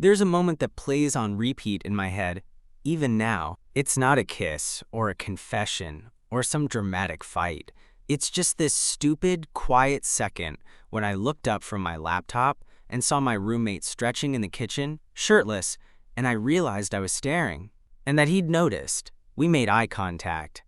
There's a moment that plays on repeat in my head, even now. It's not a kiss or a confession or some dramatic fight. It's just this stupid, quiet second when I looked up from my laptop and saw my roommate stretching in the kitchen, shirtless, and I realized I was staring, and that he'd noticed. We made eye contact,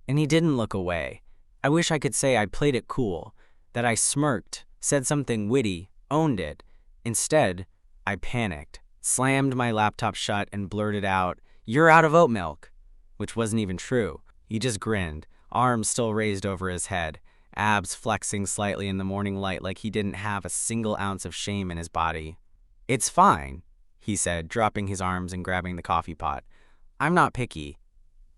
and he didn't look away. I wish I could say I played it cool, that I smirked, said something witty, owned it. Instead, I panicked, slammed my laptop shut, and blurted out, "You're out of oat milk," which wasn't even true. He just grinned, arms still raised over his head, abs flexing slightly in the morning light like he didn't have a single ounce of shame in his body. "It's fine," he said, dropping his arms and grabbing the coffee pot. "I'm not picky."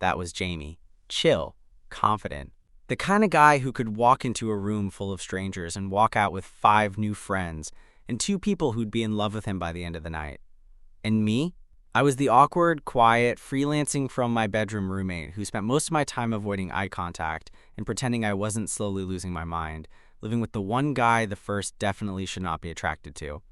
That was Jamie. Chill, confident. The kind of guy who could walk into a room full of strangers and walk out with 5 new friends and 2 people who'd be in love with him by the end of the night. And me? I was the awkward, quiet, freelancing from my bedroom roommate who spent most of my time avoiding eye contact and pretending I wasn't slowly losing my mind, living with the one guy the first definitely should not be attracted to.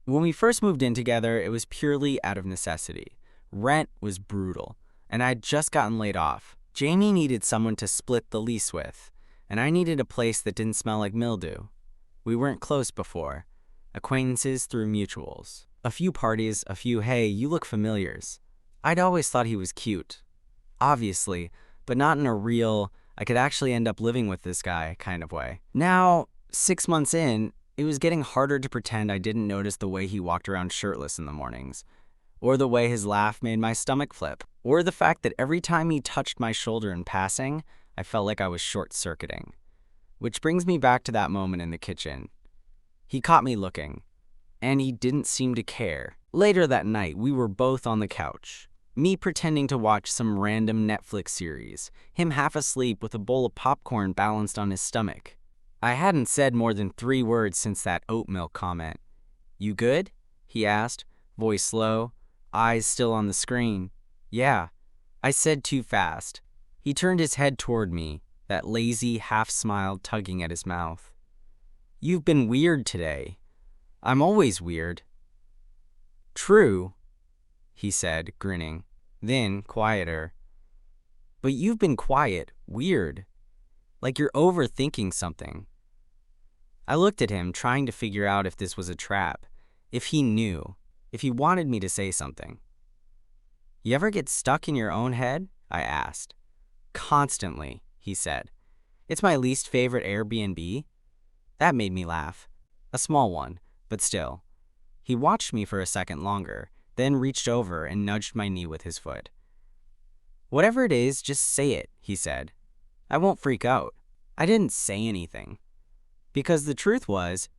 When we first moved in together, it was purely out of necessity. Rent was brutal, and I'd just gotten laid off. Jamie needed someone to split the lease with, and I needed a place that didn't smell like mildew. We weren't close before. Acquaintances through mutuals. A few parties, a few "hey, you look familiars." I'd always thought he was cute. Obviously, but not in a real, I could actually end up living with this guy kind of way. Now, 6 months in, it was getting harder to pretend I didn't notice the way he walked around shirtless in the mornings, or the way his laugh made my stomach flip, or the fact that every time he touched my shoulder in passing, I felt like I was short-circuiting. Which brings me back to that moment in the kitchen. He caught me looking, and he didn't seem to care. Later that night, we were both on the couch, me pretending to watch some random Netflix series, him half asleep with a bowl of popcorn balanced on his stomach. I hadn't said more than 3 words since that oat milk comment. "You good?" he asked, voice low, eyes still on the screen. "Yeah," I said too fast. He turned his head toward me, that lazy half-smile tugging at his mouth. "You've been weird today." "I'm always weird." "True," he said, grinning. Then, quieter. "But you've been quiet, weird. Like you're overthinking something." I looked at him, trying to figure out if this was a trap, if he knew, if he wanted me to say something. "You ever get stuck in your own head?" I asked. "Constantly," he said. "It's my least favorite Airbnb." That made me laugh. A small one, but still. He watched me for a second longer, then reached over and nudged my knee with his foot. "Whatever it is, just say it," he said. "I won't freak out." I didn't say anything. Because the truth was,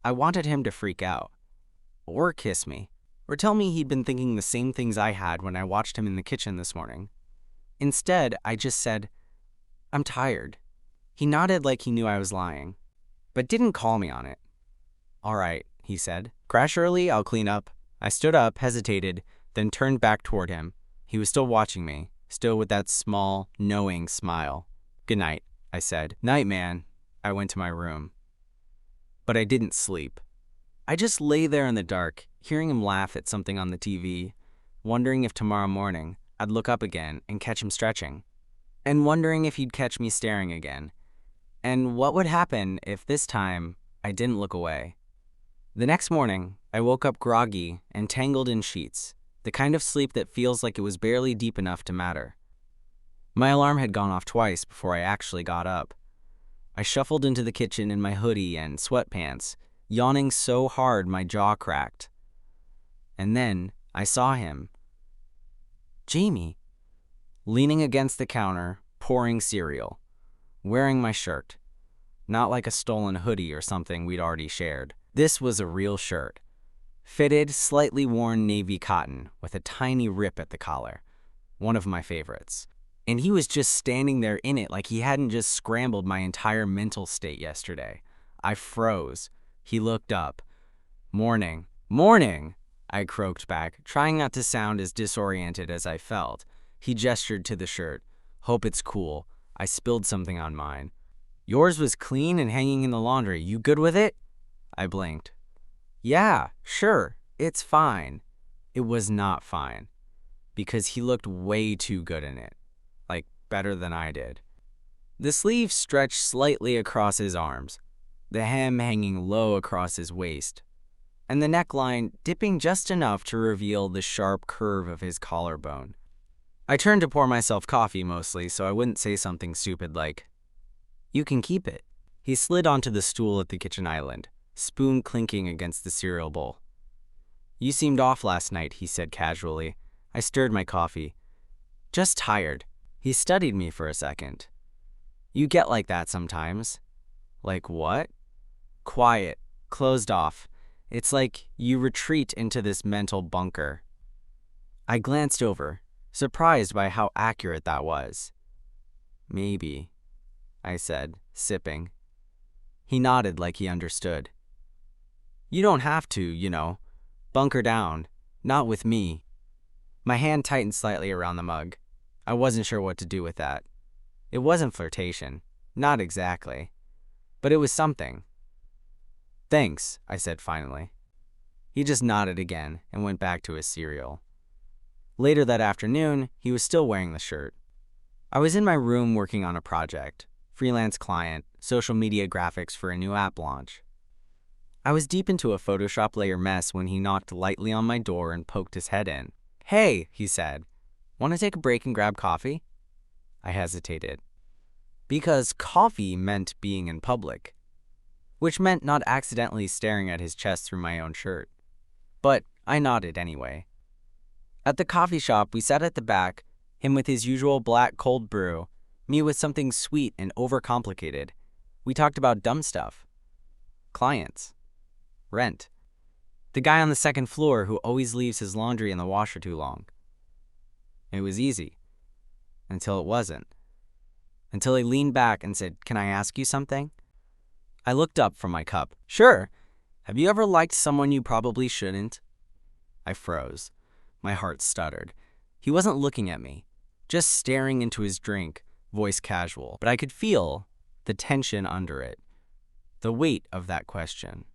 I wanted him to freak out. Or kiss me. Or tell me he'd been thinking the same things I had when I watched him in the kitchen this morning. Instead, I just said, "I'm tired." He nodded like he knew I was lying, but didn't call me on it. "All right," he said. "Crash early, I'll clean up." I stood up, hesitated, then turned back toward him. He was still watching me, still with that small, knowing smile. "Good night," I said. "Night, man." I went to my room. But I didn't sleep. I just lay there in the dark, hearing him laugh at something on the TV, wondering if tomorrow morning I'd look up again and catch him stretching, and wondering if he'd catch me staring again, and what would happen if this time I didn't look away. The next morning, I woke up groggy and tangled in sheets, the kind of sleep that feels like it was barely deep enough to matter. My alarm had gone off twice before I actually got up. I shuffled into the kitchen in my hoodie and sweatpants, yawning so hard my jaw cracked. And then I saw him. Jamie, leaning against the counter, pouring cereal, wearing my shirt. Not like a stolen hoodie or something we'd already shared. This was a real shirt. Fitted, slightly worn navy cotton with a tiny rip at the collar. One of my favorites. And he was just standing there in it like he hadn't just scrambled my entire mental state yesterday. I froze. He looked up. "Morning." "Morning," I croaked back, trying not to sound as disoriented as I felt. He gestured to the shirt. "Hope it's cool. I spilled something on mine." "Yours was clean and hanging in the laundry. You good with it?" I blinked. "Yeah, sure. "It's fine." It was not fine, because he looked way too good in it, like better than I did. The sleeve stretched slightly across his arms, the hem hanging low across his waist, and the neckline dipping just enough to reveal the sharp curve of his collarbone. I turned to pour myself coffee mostly so I wouldn't say something stupid like, "You can keep it." He slid onto the stool at the kitchen island, spoon clinking against the cereal bowl. "You seemed off last night," he said casually. I stirred my coffee. "Just tired." He studied me for a second. "You get like that sometimes." "Like what?" "Quiet, closed off. It's like you retreat into this mental bunker." I glanced over, surprised by how accurate that was. "Maybe," I said, sipping. He nodded like he understood. "You don't have to, bunker down. Not with me." My hand tightened slightly around the mug. I wasn't sure what to do with that. It wasn't flirtation. Not exactly. But it was something. "Thanks," I said finally. He just nodded again and went back to his cereal. Later that afternoon, he was still wearing the shirt. I was in my room working on a project, freelance client, social media graphics for a new app launch. I was deep into a Photoshop layer mess when he knocked lightly on my door and poked his head in. "Hey," he said, "want to take a break and grab coffee?" I hesitated. Because coffee meant being in public, which meant not accidentally staring at his chest through my own shirt. But I nodded anyway. At the coffee shop, we sat at the back, him with his usual black cold brew, me with something sweet and overcomplicated. We talked about dumb stuff. Clients. Rent. The guy on the second floor who always leaves his laundry in the washer too long. It was easy. Until it wasn't. Until he leaned back and said, "Can I ask you something?" I looked up from my cup. "Sure. Have you ever liked someone you probably shouldn't?" I froze. My heart stuttered. He wasn't looking at me, just staring into his drink, voice casual, but I could feel the tension under it, the weight of that question.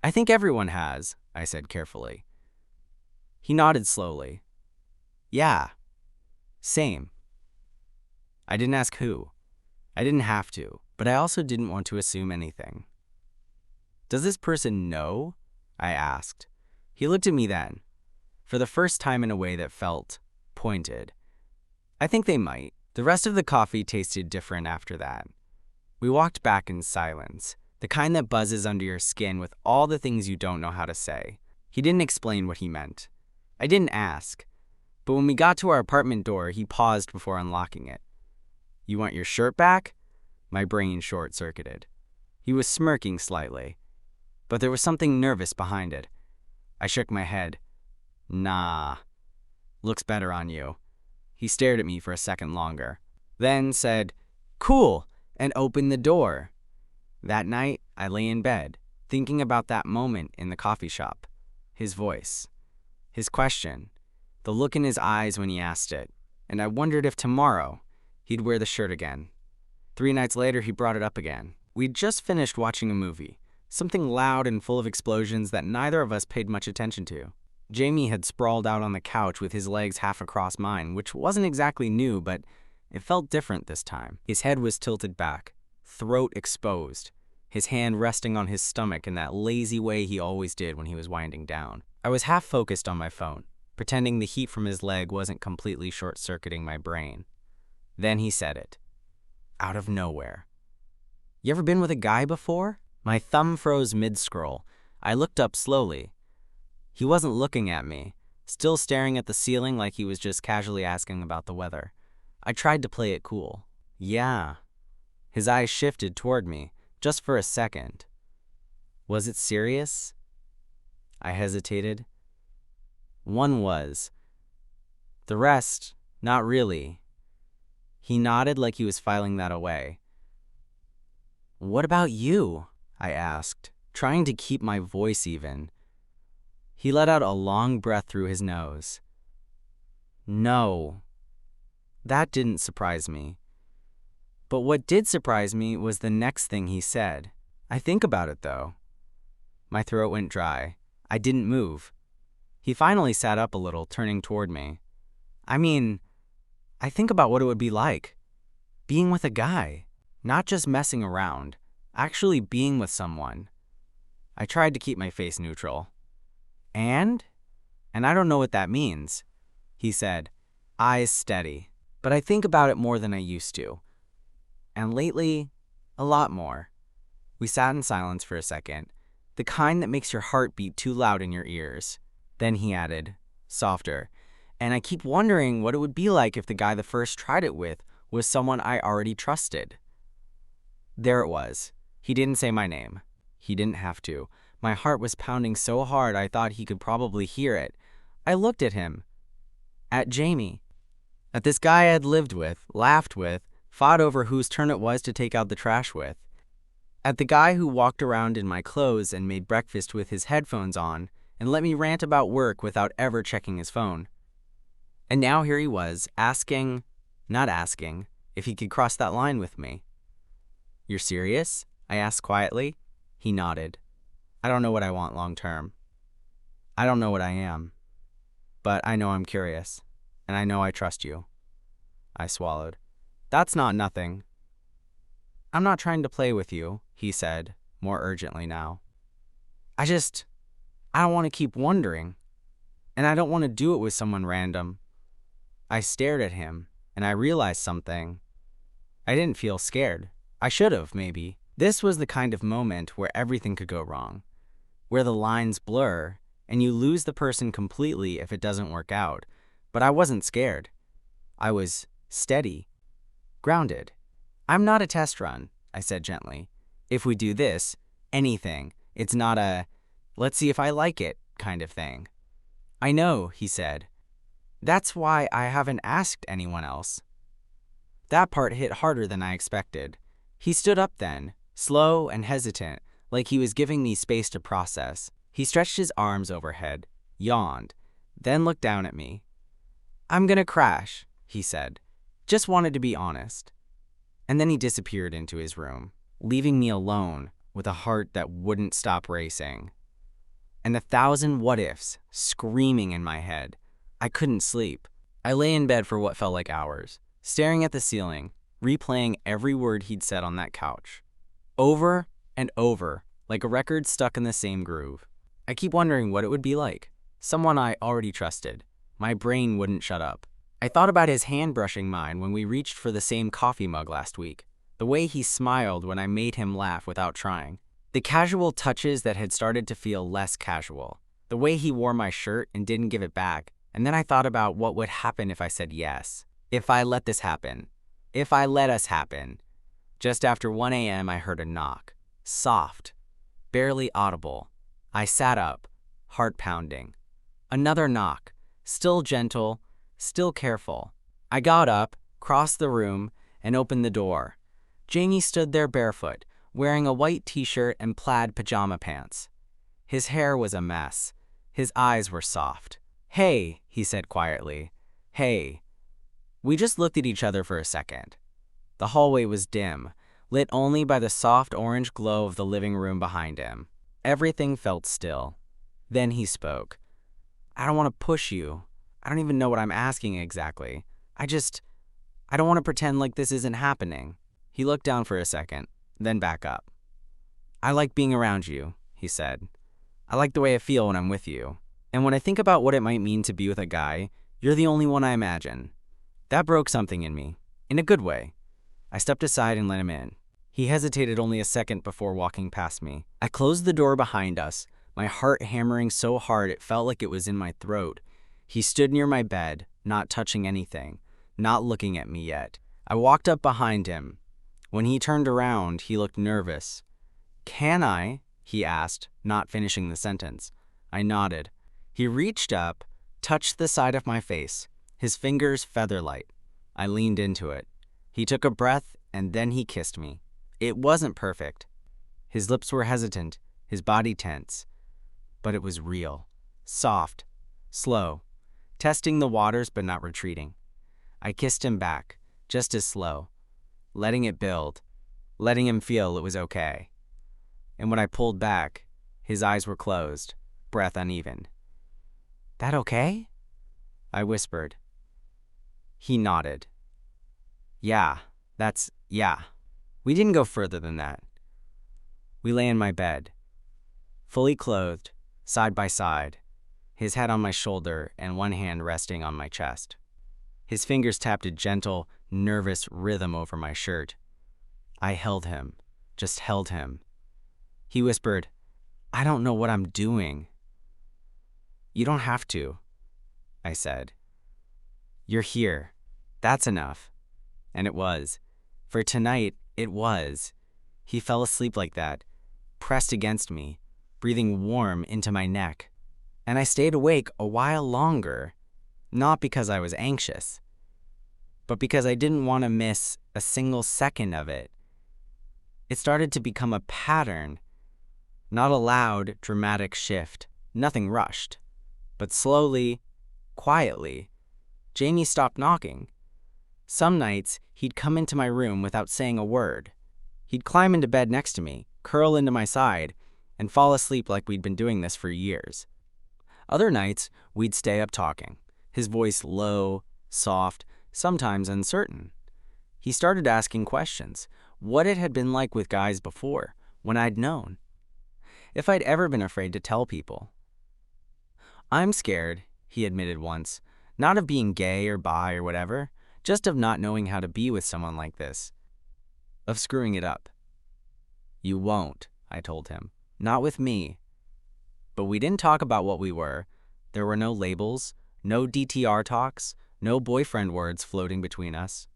"I think everyone has," I said carefully. He nodded slowly. "Yeah. Same." I didn't ask who. I didn't have to, but I also didn't want to assume anything. "Does this person know?" I asked. He looked at me then, for the first time in a way that felt pointed. I think they might. The rest of the coffee tasted different after that. We walked back in silence, the kind that buzzes under your skin with all the things you don't know how to say. He didn't explain what he meant. I didn't ask. But when we got to our apartment door, he paused before unlocking it. "You want your shirt back?" My brain short-circuited. He was smirking slightly, but there was something nervous behind it. I shook my head. "Nah. Looks better on you." He stared at me for a second longer, then said, "Cool," and opened the door. That night, I lay in bed, thinking about that moment in the coffee shop. His voice. His question. The look in his eyes when he asked it. And I wondered if tomorrow, he'd wear the shirt again. 3 nights later, he brought it up again. We'd just finished watching a movie, something loud and full of explosions that neither of us paid much attention to. Jamie had sprawled out on the couch with his legs half across mine, which wasn't exactly new, but it felt different this time. His head was tilted back, throat exposed, his hand resting on his stomach in that lazy way he always did when he was winding down. I was half focused on my phone, pretending the heat from his leg wasn't completely short-circuiting my brain. Then he said it. Out of nowhere. "You ever been with a guy before?" My thumb froze mid-scroll. I looked up slowly. He wasn't looking at me, still staring at the ceiling like he was just casually asking about the weather. I tried to play it cool. "Yeah." His eyes shifted toward me, just for a second. "Was it serious?" I hesitated. "One was. The rest, not really." He nodded like he was filing that away. "What about you?" I asked, trying to keep my voice even. He let out a long breath through his nose. "No." That didn't surprise me. But what did surprise me was the next thing he said. "I think about it, though." My throat went dry. I didn't move. He finally sat up a little, turning toward me. I mean, I think about what it would be like. Being with a guy. Not just messing around. Actually being with someone. I tried to keep my face neutral. And I don't know what that means, he said, eyes steady. But I think about it more than I used to. And lately, a lot more. We sat in silence for a second, the kind that makes your heart beat too loud in your ears. Then he added, softer, and I keep wondering what it would be like if the guy the first tried it with was someone I already trusted. There it was. He didn't say my name. He didn't have to. My heart was pounding so hard I thought he could probably hear it. I looked at him. At Jamie. At this guy I had lived with, laughed with, fought over whose turn it was to take out the trash with. At the guy who walked around in my clothes and made breakfast with his headphones on and let me rant about work without ever checking his phone. And now here he was, not asking, if he could cross that line with me. You're serious? I asked quietly. He nodded. I don't know what I want long term. I don't know what I am. But I know I'm curious, and I know I trust you. I swallowed. That's not nothing. I'm not trying to play with you, he said, more urgently now. I don't want to keep wondering, and I don't want to do it with someone random. I stared at him, and I realized something. I didn't feel scared. I should have, maybe. This was the kind of moment where everything could go wrong, where the lines blur, and you lose the person completely if it doesn't work out. But I wasn't scared. I was steady, grounded. I'm not a test run, I said gently. If we do this, anything, it's not a, let's see if I like it kind of thing. I know, he said. That's why I haven't asked anyone else. That part hit harder than I expected. He stood up then, slow and hesitant, like he was giving me space to process. He stretched his arms overhead, yawned, then looked down at me. I'm gonna crash, he said. Just wanted to be honest. And then he disappeared into his room, leaving me alone with a heart that wouldn't stop racing. And 1,000 what-ifs screaming in my head. I couldn't sleep. I lay in bed for what felt like hours, staring at the ceiling, replaying every word he'd said on that couch. Over and over, like a record stuck in the same groove. I keep wondering what it would be like. Someone I already trusted. My brain wouldn't shut up. I thought about his hand brushing mine when we reached for the same coffee mug last week. The way he smiled when I made him laugh without trying. The casual touches that had started to feel less casual. The way he wore my shirt and didn't give it back. And then I thought about what would happen if I said yes. If I let this happen. If I let us happen. Just after 1 a.m. I heard a knock. Soft. Barely audible. I sat up, heart pounding. Another knock. Still gentle, still careful. I got up, crossed the room, and opened the door. Jamie stood there barefoot, wearing a white t-shirt and plaid pajama pants. His hair was a mess. His eyes were soft. Hey, he said quietly. Hey. We just looked at each other for a second. The hallway was dim, lit only by the soft orange glow of the living room behind him. Everything felt still. Then he spoke. I don't want to push you. I don't even know what I'm asking exactly. I don't want to pretend like this isn't happening. He looked down for a second, then back up. I like being around you, he said. I like the way I feel when I'm with you. And when I think about what it might mean to be with a guy, you're the only one I imagine. That broke something in me, in a good way. I stepped aside and let him in. He hesitated only a second before walking past me. I closed the door behind us, my heart hammering so hard it felt like it was in my throat. He stood near my bed, not touching anything, not looking at me yet. I walked up behind him. When he turned around, he looked nervous. Can I? He asked, not finishing the sentence. I nodded. He reached up, touched the side of my face, his fingers feather-light. I leaned into it. He took a breath, and then he kissed me. It wasn't perfect. His lips were hesitant, his body tense. But it was real, soft, slow, testing the waters but not retreating. I kissed him back, just as slow, letting it build, letting him feel it was okay. And when I pulled back, his eyes were closed, breath uneven. "That okay?" I whispered. He nodded. Yeah. We didn't go further than that. We lay in my bed, fully clothed, side by side, his head on my shoulder and one hand resting on my chest. His fingers tapped a gentle, nervous rhythm over my shirt. I held him, just held him. He whispered, "I don't know what I'm doing." "You don't have to," I said. "You're here. That's enough." And it was. For tonight, it was. He fell asleep like that, pressed against me, breathing warm into my neck. And I stayed awake a while longer, not because I was anxious, but because I didn't want to miss a single second of it. It started to become a pattern, not a loud, dramatic shift, nothing rushed. But slowly, quietly, Jamie stopped knocking. Some nights, he'd come into my room without saying a word. He'd climb into bed next to me, curl into my side, and fall asleep like we'd been doing this for years. Other nights, we'd stay up talking, his voice low, soft, sometimes uncertain. He started asking questions, what it had been like with guys before, when I'd known. If I'd ever been afraid to tell people. "I'm scared," he admitted once, "not of being gay or bi or whatever, just of not knowing how to be with someone like this. Of screwing it up." "You won't," I told him. "Not with me." But we didn't talk about what we were. There were no labels, no DTR talks, no boyfriend words floating between us.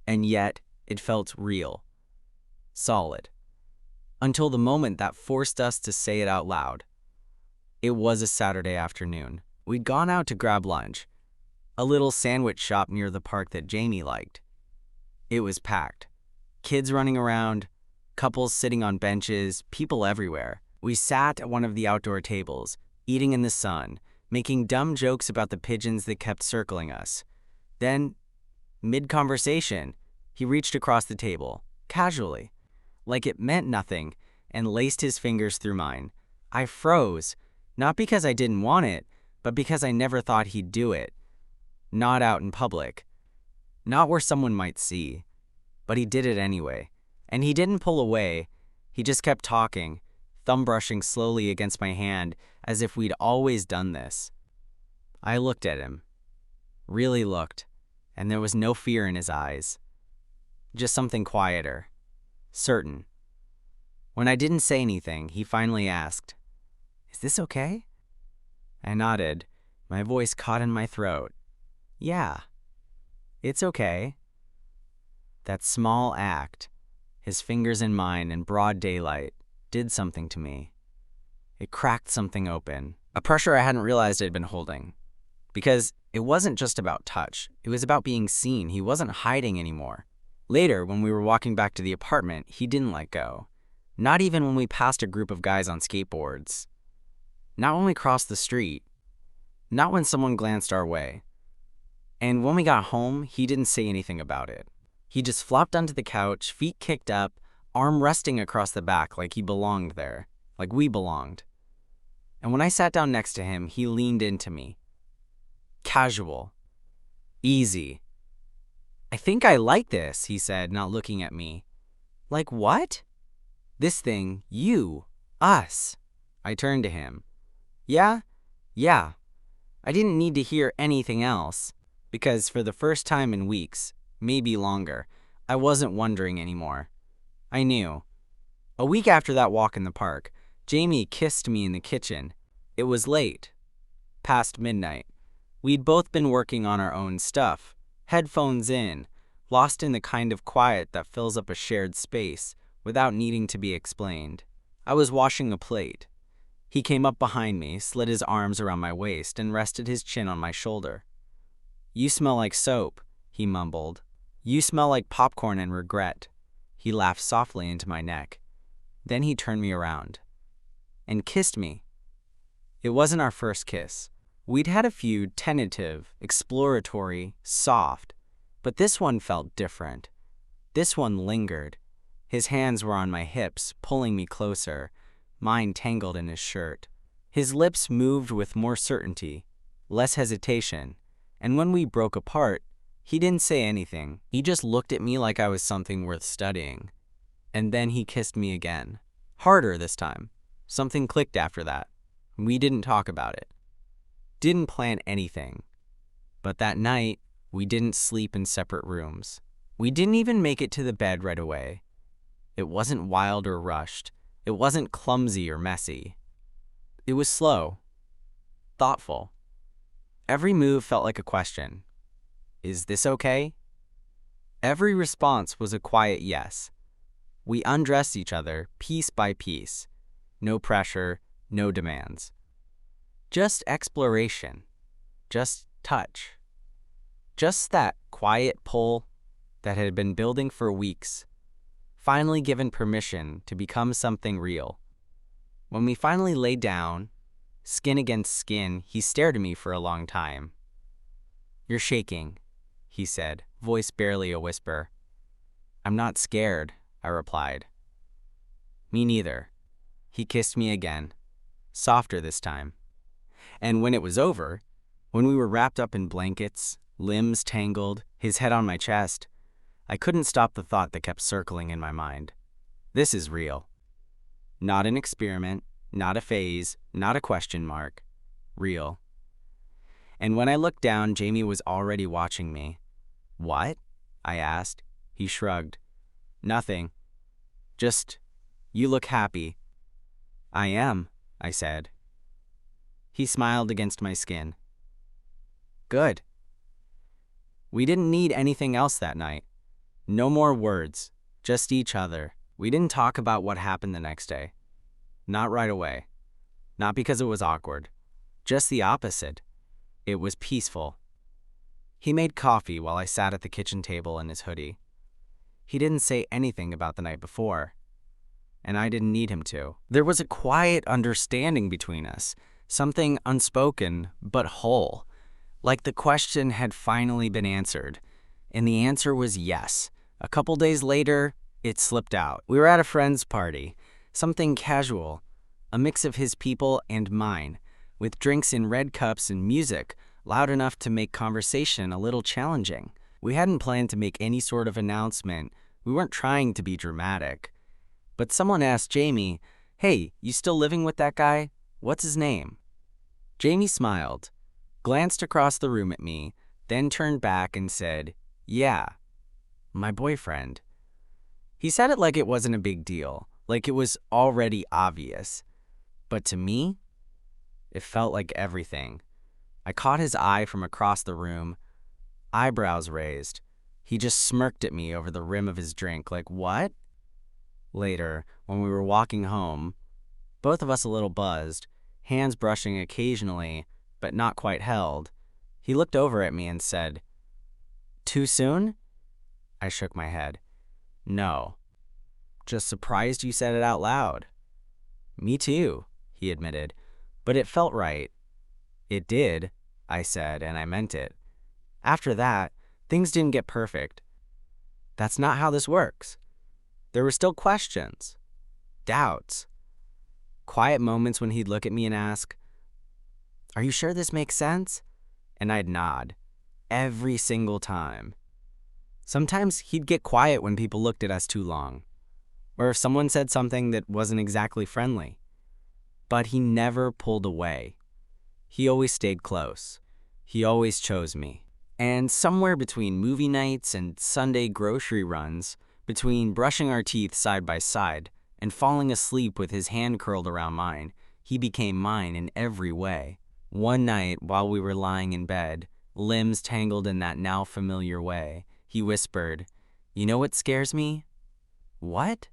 And yet, it felt real. Solid. Until the moment that forced us to say it out loud. It was a Saturday afternoon. We'd gone out to grab lunch, a little sandwich shop near the park that Jamie liked. It was packed. Kids running around, couples sitting on benches, people everywhere. We sat at one of the outdoor tables, eating in the sun, making dumb jokes about the pigeons that kept circling us. Then, mid-conversation, he reached across the table, casually, like it meant nothing, and laced his fingers through mine. I froze, not because I didn't want it, but because I never thought he'd do it. Not out in public. Not where someone might see. But he did it anyway. And he didn't pull away. He just kept talking, thumb brushing slowly against my hand as if we'd always done this. I looked at him. Really looked. And there was no fear in his eyes. Just something quieter. Certain. When I didn't say anything, he finally asked, "Is this okay?" I nodded, my voice caught in my throat. "Yeah, it's okay." That small act, his fingers in mine in broad daylight, did something to me. It cracked something open, a pressure I hadn't realized I'd been holding. Because it wasn't just about touch, it was about being seen. He wasn't hiding anymore. Later, when we were walking back to the apartment, he didn't let go. Not even when we passed a group of guys on skateboards. Not when we crossed the street. Not when someone glanced our way. And when we got home, he didn't say anything about it. He just flopped onto the couch, feet kicked up, arm resting across the back like he belonged there, like we belonged. And when I sat down next to him, he leaned into me. Casual. Easy. "I think I like this," he said, not looking at me. "Like what?" "This thing, you, us." I turned to him. Yeah. I didn't need to hear anything else, because for the first time in weeks, maybe longer, I wasn't wondering anymore. I knew. A week after that walk in the park, Jamie kissed me in the kitchen. It was late, past midnight. We'd both been working on our own stuff, headphones in, lost in the kind of quiet that fills up a shared space without needing to be explained. I was washing a plate. He came up behind me, slid his arms around my waist, and rested his chin on my shoulder. "You smell like soap," he mumbled. "You smell like popcorn and regret." He laughed softly into my neck. Then he turned me around and kissed me. It wasn't our first kiss. We'd had a few tentative, exploratory, soft, but this one felt different. This one lingered. His hands were on my hips, pulling me closer, mine tangled in his shirt. His lips moved with more certainty, less hesitation, and when we broke apart, he didn't say anything. He just looked at me like I was something worth studying. And then he kissed me again. Harder this time. Something clicked after that. We didn't talk about it. Didn't plan anything. But that night, we didn't sleep in separate rooms. We didn't even make it to the bed right away. It wasn't wild or rushed. It wasn't clumsy or messy. It was slow, thoughtful. Every move felt like a question. Is this okay? Every response was a quiet yes. We undressed each other piece by piece. No pressure, no demands. Just exploration. Just touch. Just that quiet pull that had been building for weeks, finally given permission to become something real. When we finally lay down, skin against skin, he stared at me for a long time. "You're shaking," he said, voice barely a whisper. "I'm not scared," I replied. "Me neither." He kissed me again, softer this time. And when it was over, when we were wrapped up in blankets, limbs tangled, his head on my chest, I couldn't stop the thought that kept circling in my mind. This is real. Not an experiment, not a phase, not a question mark. Real. And when I looked down, Jamie was already watching me. "What?" I asked. He shrugged. "Nothing. Just, you look happy." "I am," I said. He smiled against my skin. "Good." We didn't need anything else that night. No more words, just each other. We didn't talk about what happened the next day. Not right away. Not because it was awkward. Just the opposite. It was peaceful. He made coffee while I sat at the kitchen table in his hoodie. He didn't say anything about the night before, and I didn't need him to. There was a quiet understanding between us, something unspoken but whole, like the question had finally been answered, and the answer was yes. A couple days later, it slipped out. We were at a friend's party, something casual, a mix of his people and mine, with drinks in red cups and music loud enough to make conversation a little challenging. We hadn't planned to make any sort of announcement. We weren't trying to be dramatic. But someone asked Jamie, "Hey, you still living with that guy? What's his name?" Jamie smiled, glanced across the room at me, then turned back and said, "Yeah, my boyfriend." He said it like it wasn't a big deal, like it was already obvious. But to me, it felt like everything. I caught his eye from across the room, eyebrows raised. He just smirked at me over the rim of his drink, like, "What?" Later, when we were walking home, both of us a little buzzed, hands brushing occasionally, but not quite held, he looked over at me and said, "Too soon?" I shook my head. "No. Just surprised you said it out loud." "Me too," he admitted, "but it felt right." "It did," I said, and I meant it. After that, things didn't get perfect. That's not how this works. There were still questions, doubts, quiet moments when he'd look at me and ask, "Are you sure this makes sense?" And I'd nod, every single time. Sometimes he'd get quiet when people looked at us too long, or if someone said something that wasn't exactly friendly. But he never pulled away. He always stayed close. He always chose me. And somewhere between movie nights and Sunday grocery runs, between brushing our teeth side by side and falling asleep with his hand curled around mine, he became mine in every way. One night, while we were lying in bed, limbs tangled in that now familiar way, he whispered, "You know what scares me?" "What?"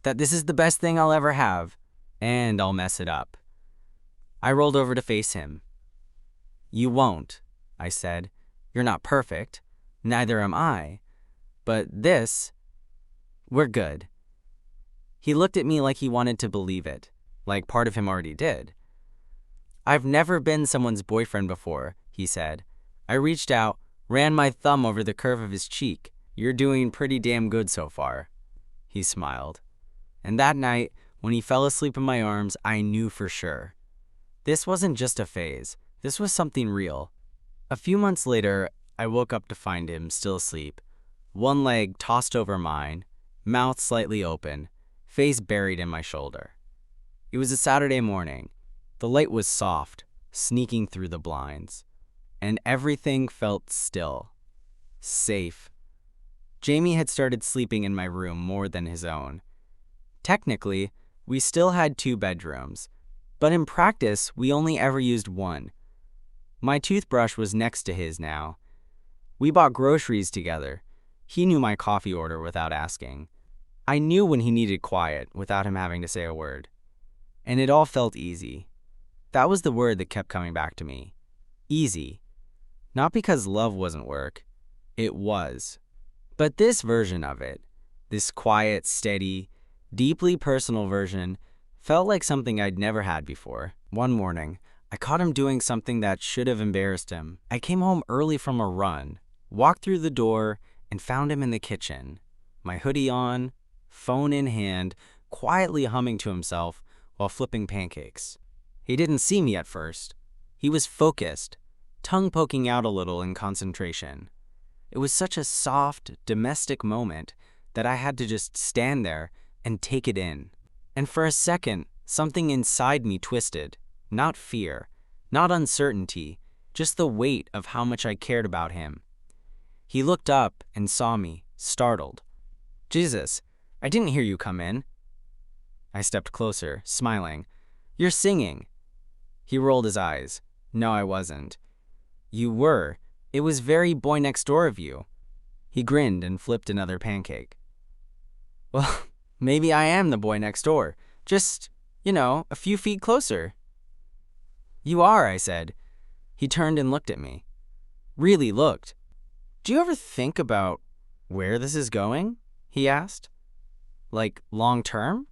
"That this is the best thing I'll ever have, and I'll mess it up." I rolled over to face him. "You won't," I said. "You're not perfect. Neither am I. But we're good." He looked at me like he wanted to believe it, like part of him already did. "I've never been someone's boyfriend before," he said. I reached out, ran my thumb over the curve of his cheek. "You're doing pretty damn good so far." He smiled. And that night, when he fell asleep in my arms, I knew for sure. This wasn't just a phase. This was something real. A few months later, I woke up to find him still asleep, one leg tossed over mine, mouth slightly open, face buried in my shoulder. It was a Saturday morning. The light was soft, sneaking through the blinds, and everything felt still, safe. Jamie had started sleeping in my room more than his own. Technically, we still had 2 bedrooms, but in practice, we only ever used one. My toothbrush was next to his now. We bought groceries together. He knew my coffee order without asking. I knew when he needed quiet without him having to say a word. And it all felt easy. That was the word that kept coming back to me. Easy. Not because love wasn't work. It was. But this version of it, this quiet, steady, deeply personal version, felt like something I'd never had before. One morning, I caught him doing something that should have embarrassed him. I came home early from a run, walked through the door, and found him in the kitchen, my hoodie on, phone in hand, quietly humming to himself while flipping pancakes. He didn't see me at first. He was focused, tongue poking out a little in concentration. It was such a soft, domestic moment that I had to just stand there and take it in. And for a second, something inside me twisted. Not fear, not uncertainty, just the weight of how much I cared about him. He looked up and saw me, startled. "Jesus, I didn't hear you come in." I stepped closer, smiling. "You're singing." He rolled his eyes. "No, I wasn't." "You were. It was very boy next door of you." He grinned and flipped another pancake. "Well, maybe I am the boy next door. Just, a few feet closer." "You are," I said. He turned and looked at me. Really looked. "Do you ever think about where this is going?" he asked. "Like long term?"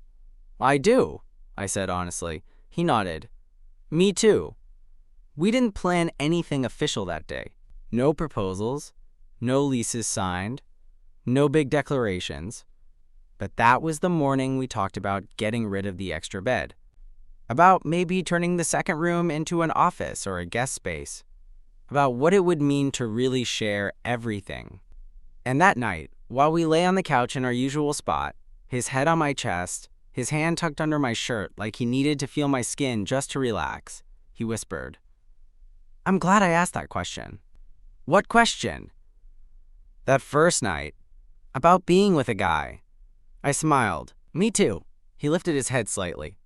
"I do," I said honestly. He nodded. "Me too." We didn't plan anything official that day. No proposals, no leases signed, no big declarations. But that was the morning we talked about getting rid of the extra bed. About maybe turning the second room into an office or a guest space. About what it would mean to really share everything. And that night, while we lay on the couch in our usual spot, his head on my chest, his hand tucked under my shirt like he needed to feel my skin just to relax, he whispered, "I'm glad I asked that question." "What question?" "That first night. About being with a guy." I smiled. "Me too." He lifted his head slightly.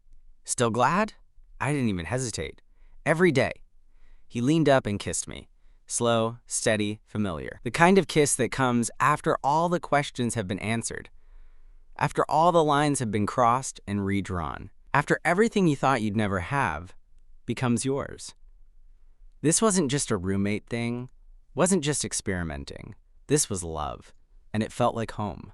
"Still glad?" I didn't even hesitate. "Every day." He leaned up and kissed me. Slow, steady, familiar. The kind of kiss that comes after all the questions have been answered. After all the lines have been crossed and redrawn. After everything you thought you'd never have becomes yours. This wasn't just a roommate thing. Wasn't just experimenting. This was love. And it felt like home.